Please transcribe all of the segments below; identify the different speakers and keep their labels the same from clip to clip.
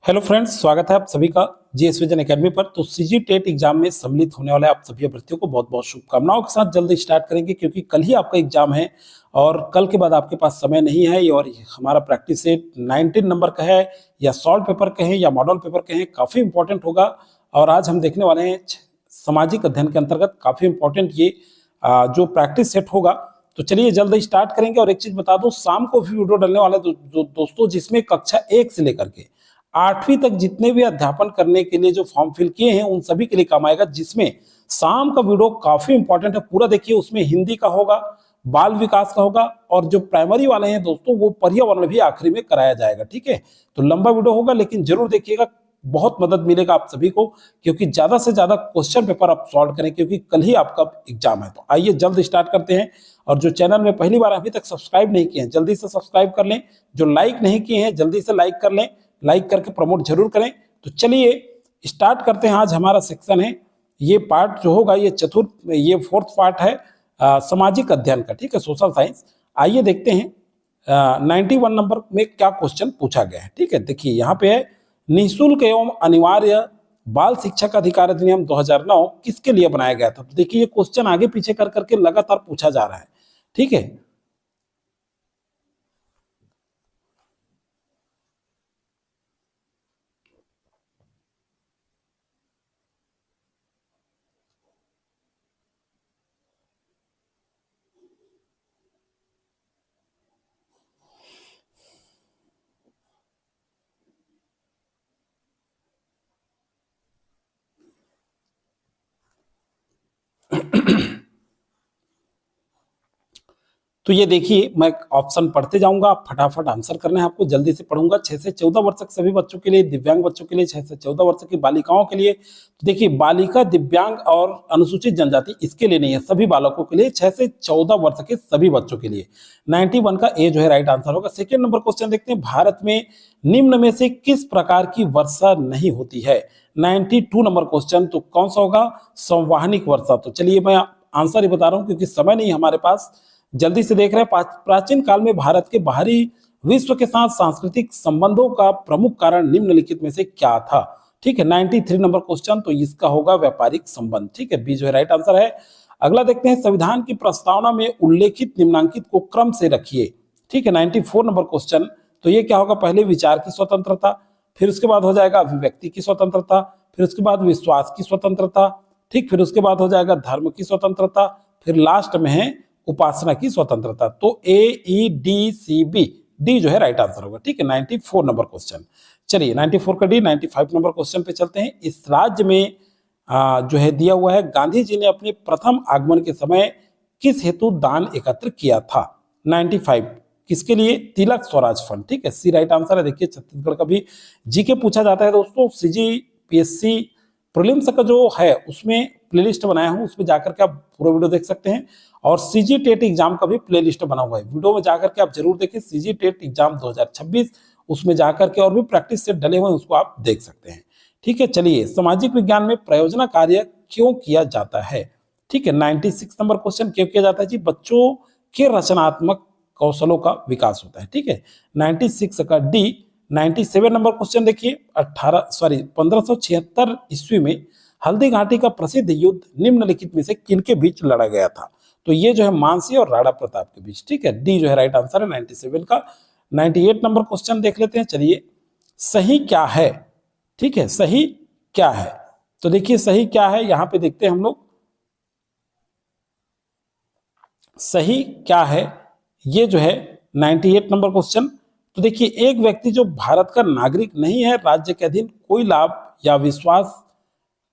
Speaker 1: Hello friends, स्वागत है आप सभी का जीएस विजन एकेडमी पर। तो सीजी टेट एग्जाम में सम्मिलित होने वाले आप सभी अभ्यर्थियों को बहुत बहुत शुभकामनाओं के साथ जल्दी स्टार्ट करेंगे, क्योंकि कल ही आपका एग्जाम है और कल के बाद आपके पास समय नहीं है। और हमारा प्रैक्टिस सेट 19 नंबर का है, या सॉल्व पेपर के हैं या मॉडल पेपर के हैं, काफी इंपॉर्टेंट होगा। और आज हम देखने वाले हैं सामाजिक अध्ययन के अंतर्गत काफी इंपॉर्टेंट ये जो प्रैक्टिस सेट होगा। तो चलिए जल्दी स्टार्ट करेंगे। और एक चीज बता दूं, शाम को भी वीडियो डलने वाला है दोस्तों, जिसमें कक्षा 1 से लेकर के 8वीं तक जितने भी अध्यापन करने के लिए जो फॉर्म फिल किए हैं उन सभी के लिए काम आएगा, जिसमें शाम का वीडियो काफी इंपॉर्टेंट है। पूरा देखिए, उसमें हिंदी का होगा, बाल विकास का होगा, और जो प्राइमरी वाले हैं दोस्तों वो पर्यावरण भी आखिरी में कराया जाएगा। ठीक है, तो लंबा वीडियो होगा, लेकिन जरूर देखिएगा, बहुत मदद मिलेगा आप सभी को, क्योंकि ज्यादा से ज्यादा क्वेश्चन पेपर आप सॉल्व करें, क्योंकि कल ही आपका एग्जाम है। तो आइए जल्द स्टार्ट करते हैं। और जो चैनल में पहली बार अभी तक सब्सक्राइब नहीं किए हैं, जल्दी से सब्सक्राइब कर लें। जो लाइक नहीं किए हैं, जल्दी से लाइक कर लें, लाइक करके प्रमोट जरूर करें। तो चलिए स्टार्ट करते हैं। आज हमारा सेक्शन है, ये पार्ट जो होगा ये फोर्थ पार्ट है सामाजिक अध्ययन का। ठीक है, सोशल साइंस। आइए देखते हैं 91 नंबर में क्या क्वेश्चन पूछा गया है। ठीक है, देखिए यहाँ पे है, निःशुल्क एवं अनिवार्य बाल शिक्षा का अधिकार अधिनियम 2009 किसके लिए बनाया गया था। तो देखिए ये क्वेश्चन आगे पीछे कर करके लगातार पूछा जा रहा है। ठीक है, तो ये देखिए, मैं ऑप्शन पढ़ते जाऊंगा, आप फटाफट आंसर करना है आपको। जल्दी से पढ़ूंगा। 6 से 14 वर्ष तक सभी बच्चों के लिए, दिव्यांग बच्चों के लिए, 6 से 14 वर्ष की बालिकाओं के लिए। तो देखिए, बालिका, दिव्यांग और अनुसूचित जनजाति इसके लिए नहीं है, सभी बालकों के लिए, 6 से 14 वर्ष के सभी बच्चों के लिए। 91 का ए जो है राइट आंसर होगा। सेकेंड नंबर क्वेश्चन देखते हैं, भारत में निम्न में से किस प्रकार की वर्षा नहीं होती है। 92 नंबर क्वेश्चन, तो कौन सा होगा, संवहनिक वर्षा। तो चलिए मैं आंसर ही बता रहा हूं, क्योंकि समय नहीं हमारे पास। जल्दी से देख रहे हैं, प्राचीन काल में भारत के बाहरी विश्व के साथ सांस्कृतिक संबंधों का प्रमुख कारण निम्नलिखित में से क्या था। ठीक है, 93 नंबर क्वेश्चन, तो इसका होगा व्यापारिक संबंध। ठीक है, बी जो है राइट आंसर है। अगला देखते हैं, संविधान की प्रस्तावना में उल्लेखित निम्नांकित को क्रम से रखिए। ठीक है, 94 नंबर क्वेश्चन, तो ये क्या होगा, पहले विचार की स्वतंत्रता, फिर उसके बाद हो जाएगा अभिव्यक्ति की स्वतंत्रता, फिर उसके बाद विश्वास की स्वतंत्रता, ठीक, फिर उसके बाद हो जाएगा धर्म की स्वतंत्रता, फिर लास्ट में है उपासना की स्वतंत्रता। तो AEDCB, डी जो है राइट आंसर होगा। ठीक है, 94 नंबर क्वेश्चन। चलिए 94 का डी। 95 नंबर क्वेश्चन पे चलते हैं। इस राज्य में जो है दिया हुआ है, गांधी जी ने अपने प्रथम आगमन के समय किस हेतु दान एकत्र किया था। 95 किसके लिए, तिलक स्वराज फंड। ठीक है, सी राइट आंसर है। देखिए छत्तीसगढ़ का भी जीके पूछा जाता है दोस्तों। CGPSC प्रीलिम्स का जो है उसमें प्लेलिस्ट बनाया हूं, उसमें जाकर के आप पूरा वीडियो देख सकते हैं। और सीजी टेट एग्जाम का भी प्लेलिस्ट बना हुआ है, वीडियो में जाकर के आप जरूर देखें। सीजी टेट एग्जाम 2026, उसमें जाकर के और भी प्रैक्टिस सेट डले हुए हैं, उसको आप देख सकते हैं। ठीक है, चलिए सामाजिक विज्ञान में प्रयोजना कार्य क्यों किया जाता है। ठीक है, 96 नंबर क्वेश्चन, क्यों किया जाता है जी, बच्चों के रचनात्मक कौशलों का विकास होता है। ठीक है, 96 का डी। 97 नंबर क्वेश्चन देखिए, 1576 ईस्वी में हल्दी घाटी का प्रसिद्ध युद्ध निम्नलिखित में से किनके बीच लड़ा गया था। तो ये जो है मानसी और राणा प्रताप के बीच। ठीक है, डी जो है राइट आंसर है 97 का। 98 नंबर क्वेश्चन देख लेते हैं। चलिए, सही क्या है। ठीक है, सही क्या है, तो देखिए सही क्या है, यहां पे देखते हैं हम लोग, सही क्या है, ये जो है 98 नंबर क्वेश्चन। तो देखिए, एक व्यक्ति जो भारत का नागरिक नहीं है, राज्य के अधीन कोई लाभ या विश्वास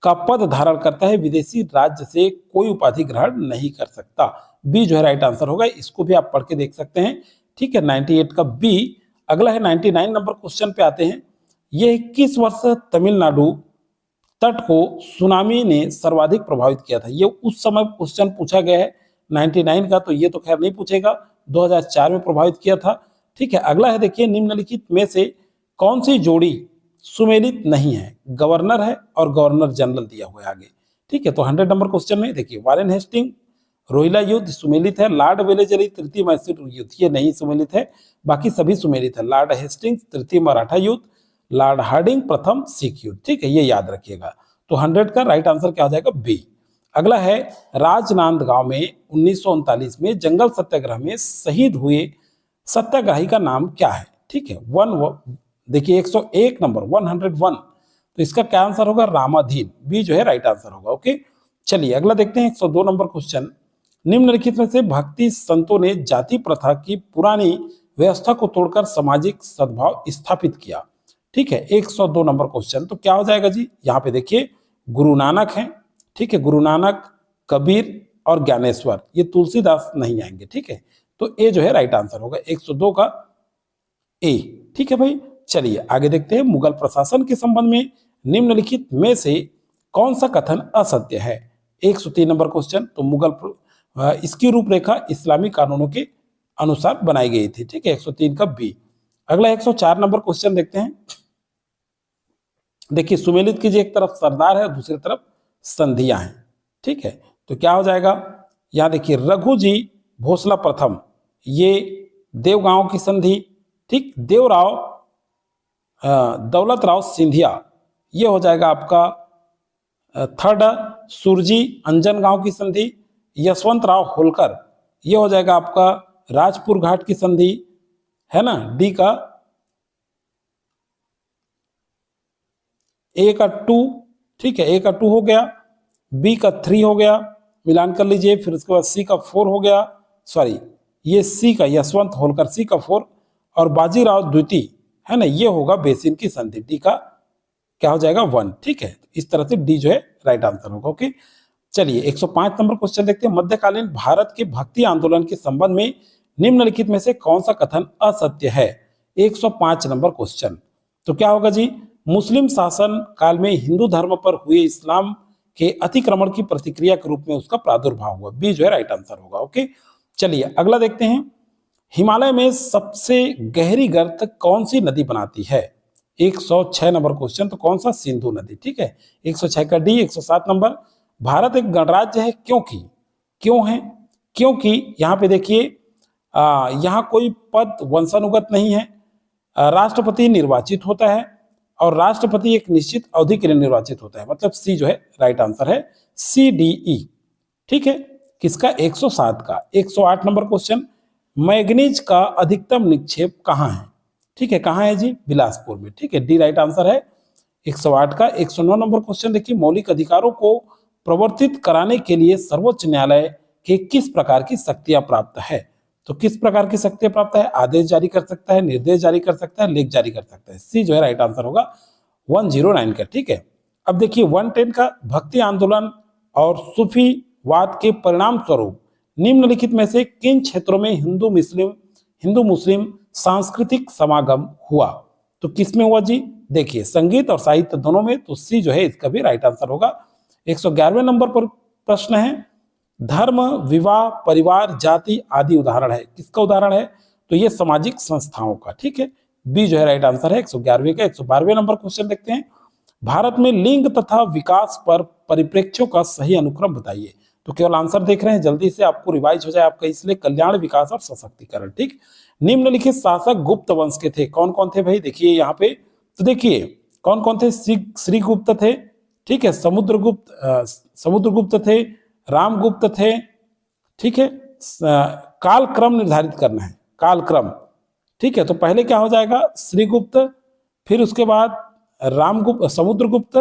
Speaker 1: का पद धारण करता है, विदेशी राज्य से कोई उपाधि ग्रहण नहीं कर सकता। बी जो है राइट आंसर होगा, इसको भी आप पढ़ के देख सकते हैं। ठीक है, 98 का बी। अगला है 99 नंबर क्वेश्चन पे आते हैं। यह किस वर्ष तमिलनाडु तट को सुनामी ने सर्वाधिक प्रभावित किया था। ये उस समय क्वेश्चन पूछा गया है 99 का, तो ये तो खैर नहीं पूछेगा, 2004 में प्रभावित किया था। ठीक है, अगला है देखिए, निम्नलिखित में से कौन सी जोड़ी सुमेलित नहीं है। गवर्नर है और गवर्नर जनरल दिया हुआ है आगे। ठीक है, तो 100 नंबर क्वेश्चन में देखिए, वारेन हेस्टिंग रोहिला युद्ध सुमेलित है, लॉर्ड वेलेजरी तृतीय मैसूर युद्ध ये नहीं सुमेलित है, बाकी सभी सुमेलित है। लॉर्ड हेस्टिंग्स तृतीय मराठा युद्ध, लॉर्ड हार्डिंग प्रथम सिक्योर। ठीक है, ये याद रखिएगा। तो 100 का राइट आंसर क्या हो जाएगा? बी। अगला है राजनांदगांव में 1939 में जंगल सत्याग्रह में शहीद हुए सत्याग्रही का नाम क्या है? ठीक है, देखिए 101 नंबर 101, तो इसका क्या आंसर होगा? रामाधीन। बी जो है राइट आंसर होगा। ओके, चलिए अगला देखते हैं 102 नंबर क्वेश्चन। निम्नलिखित में से भक्ति संतों ने जाति प्रथा की पुरानी व्यवस्था को तोड़कर सामाजिक सद्भाव स्थापित किया। ठीक है, 102 नंबर क्वेश्चन। तो क्या हो जाएगा जी? यहाँ पे देखिए गुरु नानक हैं। ठीक है, गुरु नानक, कबीर और ज्ञानेश्वर, ये तुलसीदास नहीं आएंगे। ठीक है, तो ए जो है राइट आंसर होगा 102 का ए। ठीक है भाई, चलिए आगे देखते हैं। मुगल प्रशासन के संबंध में निम्नलिखित में से कौन सा कथन असत्य है? 103 नंबर क्वेश्चन। तो इसकी रूपरेखा इस्लामी कानूनों के अनुसार बनाई गई थी। ठीक है, 103 का बी। अगला 104 नंबर क्वेश्चन देखते हैं। देखिए सुमेलित कीजिए, एक तरफ सरदार है, दूसरी तरफ संधियां हैं। ठीक है, तो क्या हो जाएगा? यहां देखिए रघु जी भोसला प्रथम, ये देवगांव की संधि। ठीक, देवराव दौलत राव सिंधिया, ये हो जाएगा आपका थर्ड। सुरजी अंजनगांव की संधि। यशवंत राव होलकर, ये हो जाएगा आपका राजपुर घाट की संधि, है ना। डी का ए का 2, ठीक है, ए का 2 हो गया, बी का 3 हो गया, मिलान कर लीजिए। फिर उसके बाद सी का 4 हो गया, सॉरी ये सी का यशवंत होलकर, सी का 4, और बाजीराव द्वितीय, है ना, ये होगा बेसिन की संधि। डी का क्या हो जाएगा? 1। ठीक है, इस तरह से डी जो है राइट आंसर होगा। ओके, चलिए 105 नंबर क्वेश्चन देखते हैं। मध्यकालीन भारत के भक्ति आंदोलन के संबंध में निम्नलिखित में से कौन सा कथन असत्य है? 105 नंबर क्वेश्चन। तो क्या होगा जी? मुस्लिम शासन काल में हिंदू धर्म पर हुए इस्लाम के अतिक्रमण की प्रतिक्रिया के रूप में उसका प्रादुर्भाव हुआ। बी जो है राइट आंसर होगा। ओके, चलिए अगला देखते हैं। हिमालय में सबसे गहरी गर्त कौन सी नदी बनाती है? 106 नंबर क्वेश्चन। तो कौन सा? सिंधु नदी। ठीक है, 106 का डी। 107 नंबर, भारत एक गणराज्य है क्योंकि, क्यों है? क्योंकि यहाँ पे देखिए यहाँ कोई पद वंशानुगत नहीं है, राष्ट्रपति निर्वाचित होता है और राष्ट्रपति एक निश्चित अवधि के लिए निर्वाचित होता है। मतलब सी जो है राइट आंसर है, सी डी ई। ठीक है, किसका? 107 का। 108 नंबर क्वेश्चन। मैग्नीज का अधिकतम निक्षेप कहाँ है? ठीक है, कहाँ है जी? बिलासपुर में। ठीक है, डी राइट आंसर है 108 का। 109 नंबर क्वेश्चन देखिए, मौलिक अधिकारों को प्रवर्तित कराने के लिए सर्वोच्च न्यायालय के किस प्रकार की शक्तियां प्राप्त है? तो किस प्रकार की शक्तियां प्राप्त है? आदेश जारी कर सकता है, निर्देश जारी कर सकता है, लेख जारी कर सकता है। सी जो है राइट आंसर होगा 109 का। ठीक है, अब देखिए 110 का। भक्ति आंदोलन और सूफीवाद के परिणाम स्वरूप निम्नलिखित में से किन क्षेत्रों में हिंदू मुस्लिम सांस्कृतिक समागम हुआ? तो किस में हुआ जी? देखिए संगीत और साहित्य दोनों में। तो सी जो है इसका भी राइट आंसर होगा। 111वें नंबर पर प्रश्न है, धर्म, विवाह, परिवार, जाति आदि उदाहरण है। किसका उदाहरण है? तो ये सामाजिक संस्थाओं का। ठीक है, बी जो है राइट आंसर है 111वें का। 112वें नंबर क्वेश्चन देखते हैं। भारत में लिंग तथा विकास पर परिप्रेक्ष्यों का सही अनुक्रम बताइए। तो केवल आंसर देख रहे हैं, जल्दी से आपको रिवाइज हो जाए आपका, इसलिए कल्याण, विकास और सशक्तिकरण। ठीक, निम्नलिखित शासक गुप्त वंश के थे। कौन कौन थे भाई? देखिए यहाँ पे, तो देखिए कौन कौन थे? श्रीगुप्त थे। ठीक है, समुद्रगुप्त थे, रामगुप्त थे। ठीक है, कालक्रम निर्धारित करना है, कालक्रम। ठीक है, तो पहले क्या हो जाएगा? श्रीगुप्त, फिर उसके बाद रामगुप्त, समुद्रगुप्त,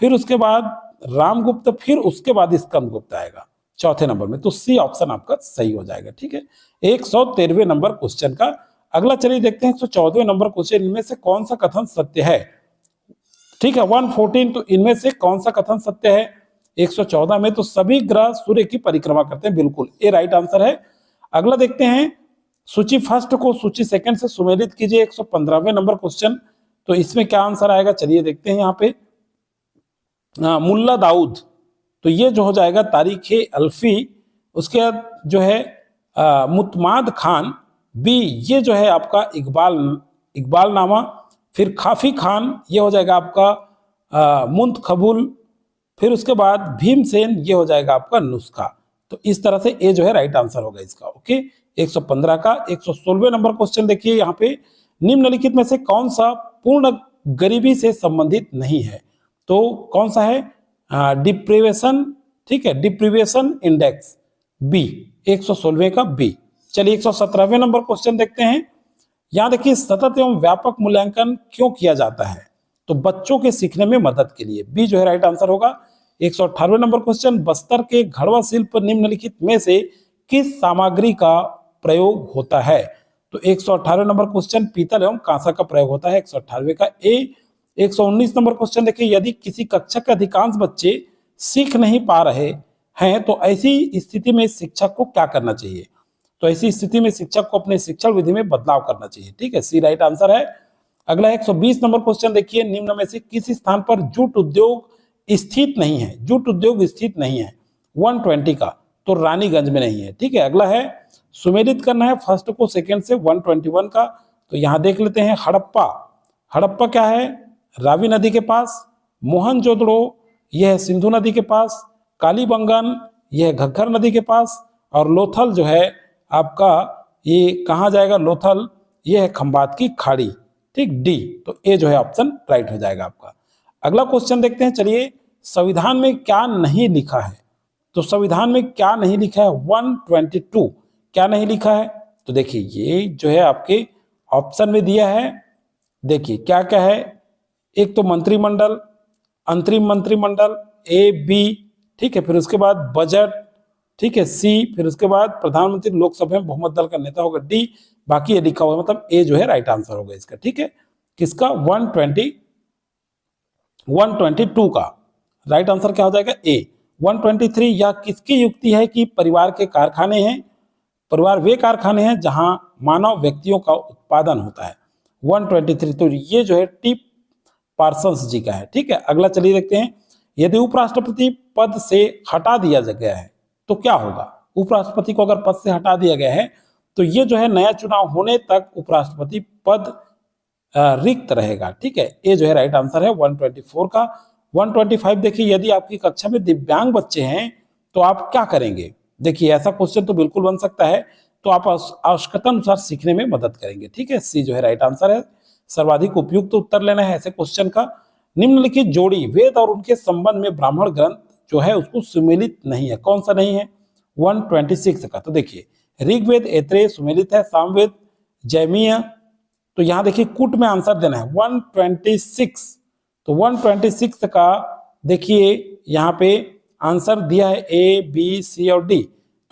Speaker 1: फिर उसके बाद रामगुप्त, फिर उसके बाद स्कंदगुप्त आएगा चौथे नंबर में। तो सी ऑप्शन आपका सही हो जाएगा। ठीक है, 113वें नंबर क्वेश्चन का। अगला चलिए देखते हैं 114वें नंबर क्वेश्चन। इनमें से कौन सा कथन सत्य है? ठीक है, 114, तो इनमें से कौन सा कथन सत्य है? 114 में तो सभी ग्रह सूर्य की परिक्रमा करते हैं। बिल्कुल, ए राइट आंसर है। अगला देखते हैं, सूची फर्स्ट को सूची सेकंड से सुमेलित कीजिए। 115वें नंबर क्वेश्चन। तो इसमें क्या आंसर आएगा? चलिए देखते हैं यहाँ पे। मुल्ला दाऊद, तो ये जो हो जाएगा तारीख अल्फी। उसके बाद जो है मुतमाद खान, बी ये जो है आपका इकबाल नामा। फिर खाफी खान, ये हो जाएगा आपका मुंतखबुल। फिर उसके बाद भीमसेन, ये हो जाएगा आपका नुस्खा। तो इस तरह से ए जो है राइट आंसर होगा इसका। ओके, 115 का। 116वें नंबर क्वेश्चन देखिए यहाँ पे। निम्नलिखित में से कौन सा पूर्ण गरीबी से संबंधित नहीं है। तो कौन सा है? डिप्रीवेशन, ठीक है, डिप्रीवेशन इंडेक्स बी, 116वें का बी। चलिए 117वें नंबर क्वेश्चन देखते हैं। यहां देखिए, सतत एवं व्यापक मूल्यांकन क्यों किया जाता है? तो बच्चों के सीखने में मदद के लिए, बी जो है राइट आंसर होगा। 118वें नंबर क्वेश्चन, बस्तर के घड़वा शिल्प निम्नलिखित में से किस सामग्री का प्रयोग होता है? तो 118वें नंबर क्वेश्चन, पीतल एवं कांसा का प्रयोग होता है, 118वें का ए। 119 नंबर क्वेश्चन देखिए, यदि किसी कक्षा के अधिकांश बच्चे सीख नहीं पा रहे हैं तो ऐसी स्थिति में शिक्षक को क्या करना चाहिए? तो ऐसी स्थिति में शिक्षक को अपने शिक्षण विधि में बदलाव करना चाहिए, ठीक है, सी राइट आंसर है। अगला 120 नंबर क्वेश्चन देखिए, निम्न में से किस स्थान पर जूट उद्योग स्थित नहीं है? जूट उद्योग स्थित नहीं है 120 का, तो रानीगंज में नहीं है, ठीक है। अगला है, सुमेलित करना है फर्स्ट को सेकंड से 121 का, तो यहां देख लेते हैं। हड़प्पा, हड़प्पा क्या है? रावी नदी के पास। मोहनजोदड़ो, यह है सिंधु नदी के पास। कालीबंगन, यह है घग्गर नदी के पास। और लोथल जो है आपका, ये कहाँ जाएगा? लोथल, ये है खंबात की खाड़ी, ठीक, डी। तो ए जो है ऑप्शन राइट हो जाएगा आपका। अगला क्वेश्चन देखते हैं। चलिए, संविधान में क्या नहीं लिखा है? तो संविधान में क्या नहीं लिखा है? 122 क्या नहीं लिखा है? तो देखिए, ये जो है आपके ऑप्शन में दिया है। देखिए क्या क्या है। एक तो मंत्रिमंडल, अंतरिम मंत्रिमंडल, ए बी, ठीक है। फिर उसके बाद बजट, ठीक है, सी। फिर उसके बाद प्रधानमंत्री लोकसभा में बहुमत दल का नेता होगा, डी। बाकी ये लिखा हुआ है, मतलब ए जो है राइट आंसर होगा इसका, ठीक है। किसका? 122 का राइट आंसर क्या हो जाएगा? ए। 123, यह किसकी युक्ति है कि परिवार के कारखाने हैं? परिवार वे कारखाने हैं जहां मानव व्यक्तियों का उत्पादन होता है। 123, तो ये जो है टी पार्सन्स जी का है, ठीक है। अगला चलिए देखते हैं। यदि उपराष्ट्रपति पद से हटा दिया गया है तो क्या होगा? उपराष्ट्रपति को अगर पद से हटा दिया गया है तो ये जो है नया चुनाव होने तक उपराष्ट्रपति पद रिक्त रहेगा, ठीक है। ये जो है राइट आंसर है 124 का। 125 देखिए, यदि आपकी कक्षा में दिव्यांग बच्चे हैं तो आप क्या करेंगे? देखिए, ऐसा क्वेश्चन तो बिल्कुल बन सकता है। तो आप आवश्यकता अनुसार सीखने में मदद करेंगे, ठीक है, सी जो है राइट आंसर है। सर्वाधिक उपयुक्त उत्तर लेना है ऐसे क्वेश्चन का। निम्नलिखित जोड़ी वेद और उनके संबंध में ब्राह्मण ग्रंथ जो है उसको सुमेलित नहीं है। कौन सा नहीं है? 126 का। तो देखिए, ऋग्वेद ऐत्रेय सुमेलित है, सामवेद जैमिय। तो यहां देखिए कूट में आंसर देना है 126। तो 126 का देखिए यहां पे आंसर दिया है ए बी सी और डी।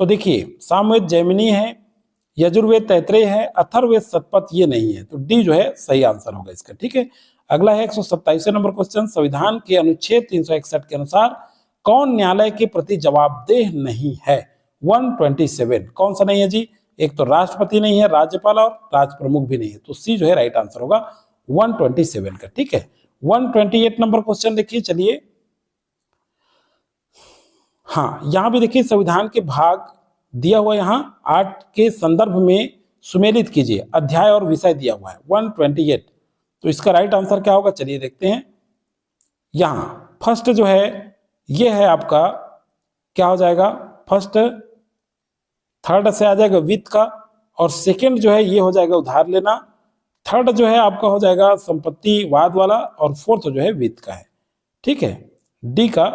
Speaker 1: तो देखिए, सामवेद जैमिनी है, यजुर्वेद तैत्रेय है, अथर्ववेद शतपथ ये नहीं है, तो डी जो है सही आंसर होगा इसका, ठीक है। अगला है 127 नंबर क्वेश्चन। संविधान के अनुच्छेद 361 के अनुसार कौन न्यायालय के प्रति जवाबदेह नहीं है? 127 कौन सा नहीं है जी? एक तो राष्ट्रपति नहीं है, राज्यपाल और राज प्रमुख भी नहीं है, तो सी जो है राइट आंसर होगा 127 का, ठीक है। 128 नंबर क्वेश्चन देखिए। चलिए, हाँ, यहां भी देखिए संविधान के भाग दिया हुआ, यहाँ 8 के संदर्भ में सुमेलित कीजिए, अध्याय और विषय दिया हुआ है 128। तो इसका राइट आंसर क्या होगा? चलिए देखते हैं। यहां फर्स्ट जो है ये है आपका, क्या हो जाएगा? फर्स्ट, थर्ड से आ जाएगा वित्त का, और सेकंड जो है ये हो जाएगा उधार लेना, थर्ड जो है आपका हो जाएगा संपत्तिवाद वाला, और फोर्थ जो है वित्त का है, ठीक है, डी का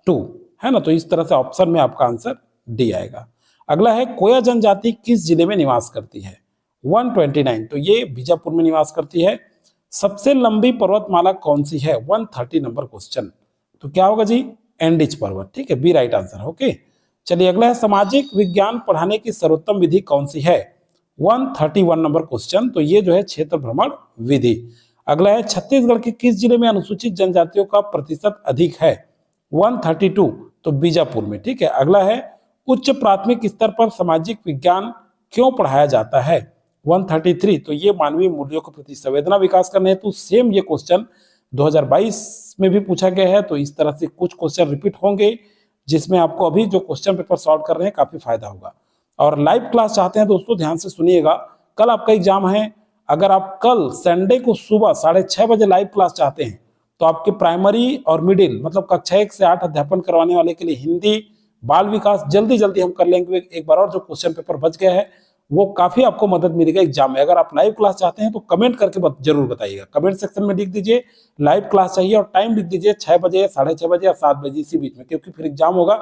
Speaker 1: 2 है ना। तो इस तरह से ऑप्शन में आपका आंसर डी आएगा। अगला है, कोया जनजाति किस जिले में निवास करती है? 129, तो ये बीजापुर में निवास करती है। सबसे लंबी पर्वतमाला कौन सी है? 130 नंबर क्वेश्चन। तो क्या होगा जी? एंडीज पर्वत, ठीक है, बी राइट आंसर, ओके। चलिए, अगला है, सामाजिक विज्ञान पढ़ाने की सर्वोत्तम विधि कौन सी है? 131 नंबर क्वेश्चन। तो ये जो है क्षेत्र भ्रमण विधि। अगला है, छत्तीसगढ़ के किस जिले में अनुसूचित जनजातियों का प्रतिशत अधिक है? 132, तो बीजापुर में, ठीक है। अगला है, उच्च प्राथमिक स्तर पर सामाजिक विज्ञान क्यों पढ़ाया जाता है? 133, तो ये मानवीय मूल्यों के प्रति संवेदना विकास करने हेतु। सेम ये क्वेश्चन 2022 में भी पूछा गया है, तो इस तरह से कुछ क्वेश्चन रिपीट होंगे जिसमें आपको अभी जो क्वेश्चन पेपर सॉल्व कर रहे हैं काफी फायदा होगा। और लाइव क्लास चाहते हैं दोस्तों, ध्यान से सुनिएगा, कल आपका एग्जाम है। अगर आप कल संडे को सुबह 6:30 बजे लाइव क्लास चाहते हैं तो आपके प्राइमरी और मिडिल, मतलब कक्षा 1 से 8 अध्यापन करवाने वाले के लिए हिंदी, बाल विकास जल्दी हम कर लेंगे। एक बार और जो क्वेश्चन पेपर बच गया है वो काफी आपको मदद मिलेगा एग्जाम में। अगर आप लाइव क्लास चाहते हैं तो कमेंट करके जरूर बताइएगा, कमेंट सेक्शन में लिख दीजिए लाइव क्लास चाहिए और टाइम लिख दीजिए 6 बजे, 6:30 बजे या 7 बजे, इसी बीच में, क्योंकि फिर एग्जाम होगा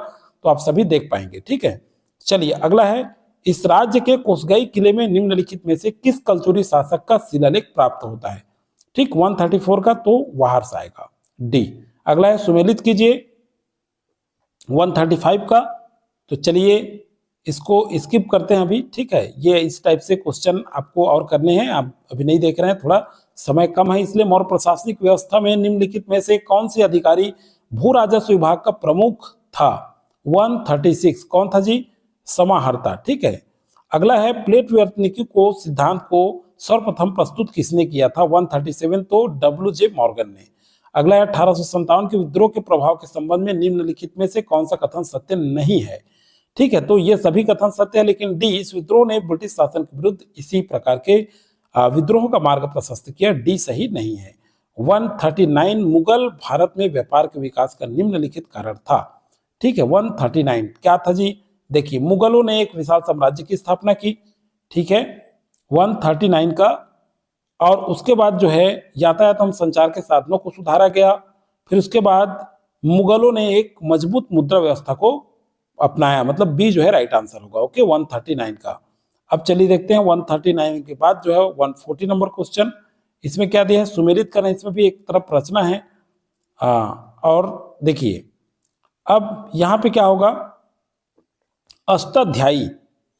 Speaker 1: तो आप सभी देख पाएंगे। ठीक है, चलिए अगला है, इस राज्य के कोसगई किले में निम्नलिखित में से किस कलचुरी शासक का शिलालेख प्राप्त होता है? ठीक, 134 का तो वाहर्स आएगा, डी। अगला है, सुमेलित कीजिए 135 का। तो चलिए इसको स्किप करते हैं अभी। ठीक है, ये इस टाइप से क्वेश्चन आपको और करने हैं, आप अभी नहीं देख रहे हैं, थोड़ा समय कम है इसलिए। मौर्य प्रशासनिक व्यवस्था में निम्नलिखित में से कौन से अधिकारी भू राजस्व विभाग का प्रमुख था? 136 कौन था जी? समाहर्ता। ठीक है, अगला है, प्लेट व्यर्थनिकी को सिद्धांत को सर्वप्रथम प्रस्तुत किसने किया था? 137 तो WJ मॉर्गन ने। अगला है, 1857 के विद्रोह के प्रभाव के संबंध में निम्नलिखित में से कौन सा कथन सत्य नहीं है? ठीक है, तो ये सभी कथन सत्य है, लेकिन डी, इस विद्रोह ने ब्रिटिश शासन के विरुद्ध इसी प्रकार के विद्रोहों का मार्ग प्रशस्त किया, डी सही नहीं है। 139, मुगल भारत में व्यापार के विकास का निम्नलिखित कारण था। ठीक है, 139 क्या था जी? देखिए, मुगलों ने एक विशाल साम्राज्य की स्थापना की। ठीक है, 139 का। और उसके बाद जो है यातायात एवं संचार के साधनों को सुधारा गया। फिर उसके बाद मुगलों ने एक मजबूत मुद्रा व्यवस्था को अपनाया, मतलब बी जो है राइट आंसर होगा। ओके, 139 का। अब चलिए देखते हैं 139 के बाद जो है 140 नंबर क्वेश्चन, इसमें क्या दिया है? सुमेलित करना, इसमें भी एक तरफ रचना है। और देखिए अब यहाँ पे क्या होगा, अष्टाध्यायी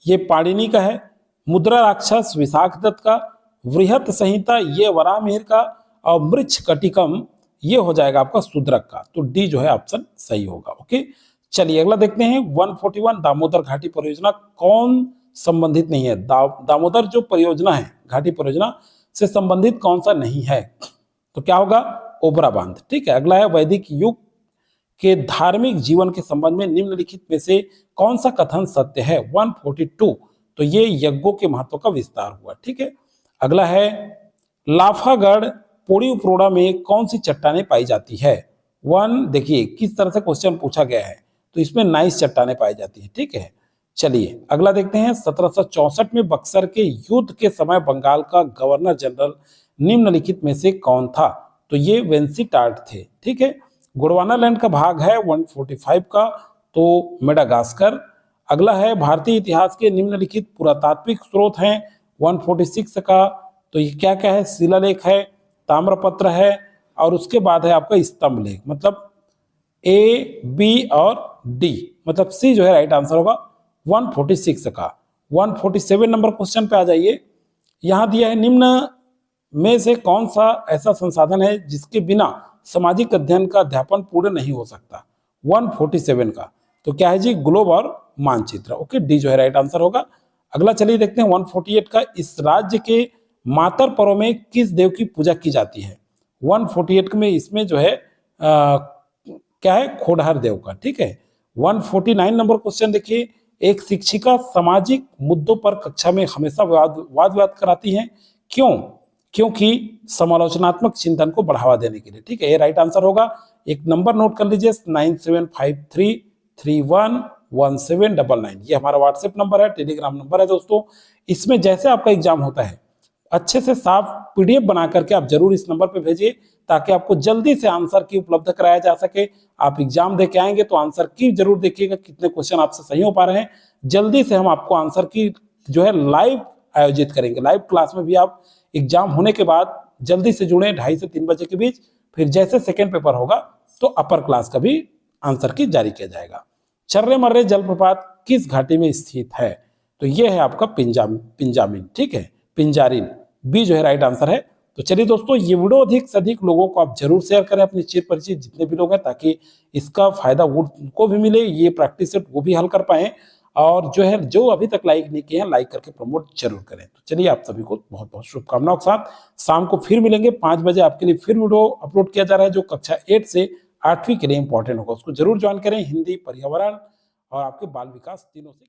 Speaker 1: ये पाणिनि का है, मुद्रा राक्षस विशाखदत्त का, वृहत संहिता ये वराहमिहिर का, और मृच्छ कटिकम ये हो जाएगा आपका शूद्रक का। तो डी जो है ऑप्शन सही होगा। ओके, चलिए अगला देखते हैं 141, दामोदर घाटी परियोजना कौन संबंधित नहीं है? दामोदर जो परियोजना है, घाटी परियोजना से संबंधित कौन सा नहीं है? तो क्या होगा? ओबरा बांध। ठीक है, अगला है, वैदिक युग के धार्मिक जीवन के संबंध में निम्नलिखित में से कौन सा कथन सत्य है? 142 तो ये यज्ञों के महत्व का विस्तार हुआ। ठीक है, अगला है, लाफागढ़ पोड़ी उपरोड़ा में कौन सी चट्टानें पाई जाती है? देखिए किस तरह से क्वेश्चन पूछा गया है, तो इसमें नाइस चट्टानें पाई जाती है। ठीक है, चलिए अगला देखते हैं, 1764 में बक्सर के युद्ध के समय बंगाल का गवर्नर जनरल निम्नलिखित में से कौन था? तो ये वेंसीटार्ट थे। ठीक है, गोंडवानालैंड का भाग है 145 का, तो मेडागास्कर। अगला है, भारतीय इतिहास के निम्नलिखित पुरातात्विक स्रोत हैं 146 का, तो ये क्या क्या है? शिलालेख है, ताम्रपत्र है, और उसके बाद है आपका स्तंभ लेख, मतलब ए, बी और डी, मतलब सी जो है राइट आंसर होगा 146 का। 147 नंबर क्वेश्चन पे आ जाइए, यहां दिया है, निम्न में से कौन सा ऐसा संसाधन है जिसके बिना सामाजिक अध्ययन का अध्यापन पूर्ण नहीं हो सकता? 147 का, तो क्या है जी? ग्लोब और मानचित्र। ओके, डी जो है राइट आंसर होगा। अगला चलिए देखते हैं 148 का, इस राज्य के मातर पर्व में किस देव की पूजा की जाती है? 148 में इसमें जो है क्या है? खोडहर देव का। ठीक है, 149 नंबर क्वेश्चन देखिए, एक शिक्षिका सामाजिक मुद्दों पर कक्षा में हमेशा वाद विवाद कराती हैं, क्यों? क्योंकि समालोचनात्मक चिंतन को बढ़ावा देने के लिए। ठीक है, ये राइट आंसर होगा। एक नंबर नोट कर लीजिए, 9753311799, ये हमारा व्हाट्सएप नंबर है, टेलीग्राम नंबर है दोस्तों। इसमें जैसे आपका एग्जाम होता है अच्छे से साफ PDF बना करके आप जरूर इस नंबर पे भेजिए, ताकि आपको जल्दी से आंसर की उपलब्ध कराया जा सके। आप एग्जाम दे के आएंगे तो आंसर की जरूर देखिएगा कितने क्वेश्चन आपसे सही हो पा रहे हैं। जल्दी से हम आपको आंसर की जो है लाइव आयोजित करेंगे, लाइव क्लास में भी आप एग्जाम होने के बाद जल्दी से जुड़े 2:30 से 3 बजे के बीच। फिर जैसे सेकेंड पेपर होगा तो अपर क्लास का भी आंसर की जारी किया जाएगा। चर्रे मर्रे जलप्रपात किस घाटी में स्थित है? तो यह है आपका पिंजामिन। ठीक है, पिंजारिन, बी जो है राइट आंसर है। तो चलिए दोस्तों, ये वीडियो अधिक से अधिक लोगों को आप जरूर शेयर करें, अपने चिर परिचित जितने भी लोग हैं, ताकि इसका फायदा उनको भी मिले, ये प्रैक्टिस सेट वो भी हल कर पाए। और जो है, जो अभी तक लाइक नहीं किए हैं, लाइक करके प्रमोट जरूर करें। तो चलिए, आप सभी को बहुत बहुत शुभकामनाओं के साथ शाम को फिर मिलेंगे 5 बजे। आपके लिए फिर वीडियो अपलोड किया जा रहा है, जो कक्षा 8 से 8वीं के लिए इंपॉर्टेंट होगा, उसको जरूर ज्वाइन करें। हिंदी, पर्यावरण और आपके बाल विकास तीनों से